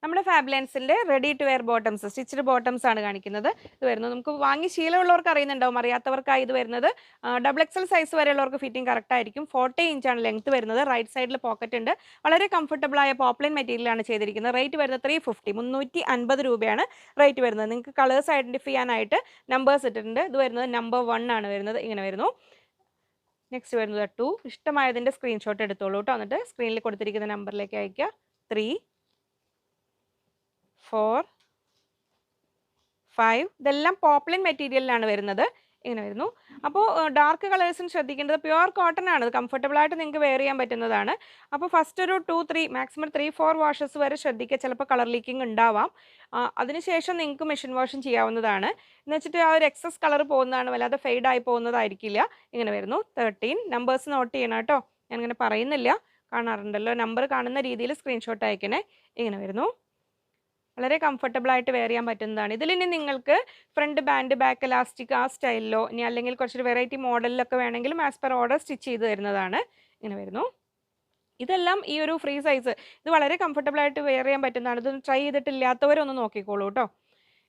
നമ്മുടെ ഫാബ്ലൻസിൻ്റെ ready to wear bottoms, stitched bottoms ആണ് കാണിക്കുന്നത്. ഇത് വരുന്നത് നമുക്ക് വാങ്ങി ശീലമുള്ളവർക്ക് അറിയുന്നുണ്ടാവും, അറിയാത്തവർക്കായി ഇത് വരുന്നത് ഡബിൾ എക്സൽ സൈസ് വരെയുള്ളവർക്ക് ഫിറ്റിംഗ് കറക്റ്റ് ആയിരിക്കും. 40 ഇഞ്ചാണ് ലെങ്ത് വരുന്നത്. റൈറ്റ് സൈഡിൽ പോക്കറ്റ് ഉണ്ട്. വളരെ കംഫർട്ടബിൾ ആയ പോപ്ലിൻ മെറ്റീരിയലാണ് ചെയ്തിരിക്കുന്നത്. റേറ്റ് വരുന്നത് 350 രൂപയാണ് റേറ്റ് വരുന്നത്. നിങ്ങൾക്ക് കളേഴ്സ് ഐഡൻറ്റിഫൈ ചെയ്യാനായിട്ട് നമ്പേഴ്സ് ഇട്ടിട്ടുണ്ട്. ഇത് വരുന്നത് നമ്പർ 1 ആണ് വരുന്നത്. ഇങ്ങനെ വരുന്നു. നെക്സ്റ്റ് വരുന്നത് 2. ഇഷ്ടമായതിൻ്റെ സ്ക്രീൻഷോട്ട് എടുത്തോളൂ കേട്ടോ. എന്നിട്ട് സ്ക്രീനിൽ കൊടുത്തിരിക്കുന്ന നമ്പറിലേക്ക് അയയ്ക്കുക. 3, 4, 5. ഇതെല്ലാം പോപ്ലിൻ മെറ്റീരിയലിലാണ് വരുന്നത്. ഇങ്ങനെ വരുന്നു. അപ്പോൾ ഡാർക്ക് കളേഴ്സിന് ശ്രദ്ധിക്കേണ്ടത് പ്യുവർ കോട്ടൺ ആണ്. കംഫർട്ടബിൾ ആയിട്ട് നിങ്ങൾക്ക് വെയർ ചെയ്യാൻ പറ്റുന്നതാണ്. അപ്പോൾ ഫസ്റ്റ് ഒരു 2, 3 മാക്സിമം 3, 4 വാഷസ് വരെ ശ്രദ്ധിക്കുക. ചിലപ്പോൾ കളർ ലീക്കിംഗ് ഉണ്ടാവാം. അതിനുശേഷം നിങ്ങൾക്ക് മെഷീൻ വാഷും ചെയ്യാവുന്നതാണ്. എന്ന് വെച്ചിട്ട് ആ ഒരു എക്സസ് കളർ പോകുന്നതാണ്, വല്ലാതെ ഫെയ്ഡ് ആയി പോകുന്നതായിരിക്കില്ല. ഇങ്ങനെ വരുന്നു. 13. നമ്പേഴ്സ് നോട്ട് ചെയ്യണം കേട്ടോ. ഞാനിങ്ങനെ പറയുന്നില്ല, കാണാറുണ്ടല്ലോ. നമ്പർ കാണുന്ന രീതിയിൽ സ്ക്രീൻഷോട്ട് അയക്കണേ. ഇങ്ങനെ വരുന്നു. വളരെ കംഫർട്ടബിൾ ആയിട്ട് വെയർ ചെയ്യാൻ പറ്റുന്നതാണ്. ഇതിലിനി നിങ്ങൾക്ക് ഫ്രണ്ട് ബാൻഡ്, ബാക്ക് എലാസ്റ്റിക് ആ സ്റ്റൈലിലോ ഇനി അല്ലെങ്കിൽ കുറച്ചൊരു വെറൈറ്റി മോഡലിലൊക്കെ വേണമെങ്കിലും ആസ് പെർ ഓർഡർ സ്റ്റിച്ച് ചെയ്ത് തരുന്നതാണ്. ഇങ്ങനെ വരുന്നു. ഇതെല്ലാം ഈ ഒരു ഫ്രീ സൈസ്, ഇത് വളരെ കംഫർട്ടബിൾ ആയിട്ട് വെയർ ചെയ്യാൻ പറ്റുന്നതാണ്. ഇത് ട്രൈ ചെയ്തിട്ടില്ലാത്തവരൊന്ന് നോക്കിക്കോളൂ കേട്ടോ.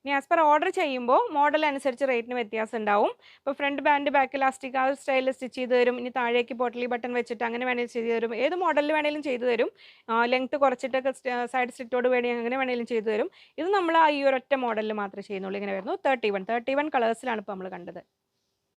ഇനി ആസ് പെർ ഓർഡർ ചെയ്യുമ്പോൾ മോഡൽ അനുസരിച്ച് റേറ്റിന് വ്യത്യാസം ഉണ്ടാവും. ഇപ്പോൾ ഫ്രണ്ട് ബാൻഡ്, ബാക്ക് ഇലാസ്റ്റിക് ആ ഒരു സ്റ്റൈലിൽ സ്റ്റിച്ച് ചെയ്ത് തരും. ഇനി താഴേക്ക് പോട്ടലി ബട്ടൺ വെച്ചിട്ട് അങ്ങനെ വേണമെങ്കിൽ ചെയ്ത് തരും. ഏത് മോഡലിൽ വേണമെങ്കിലും ചെയ്തു തരും. ലെങ്ത് കുറച്ചിട്ടൊക്കെ സൈഡ് സ്ലിറ്റോട് വേണമെങ്കിൽ അങ്ങനെ വേണമെങ്കിലും ചെയ്തു തരും. ഇത് നമ്മൾ ഈ ഒരൊറ്റ മോഡലിൽ മാത്രമേ ചെയ്യുന്നുള്ളൂ. ഇങ്ങനെ വരുന്നു. 31 കളേഴ്സിലാണ് ഇപ്പോൾ നമ്മൾ കണ്ടത്.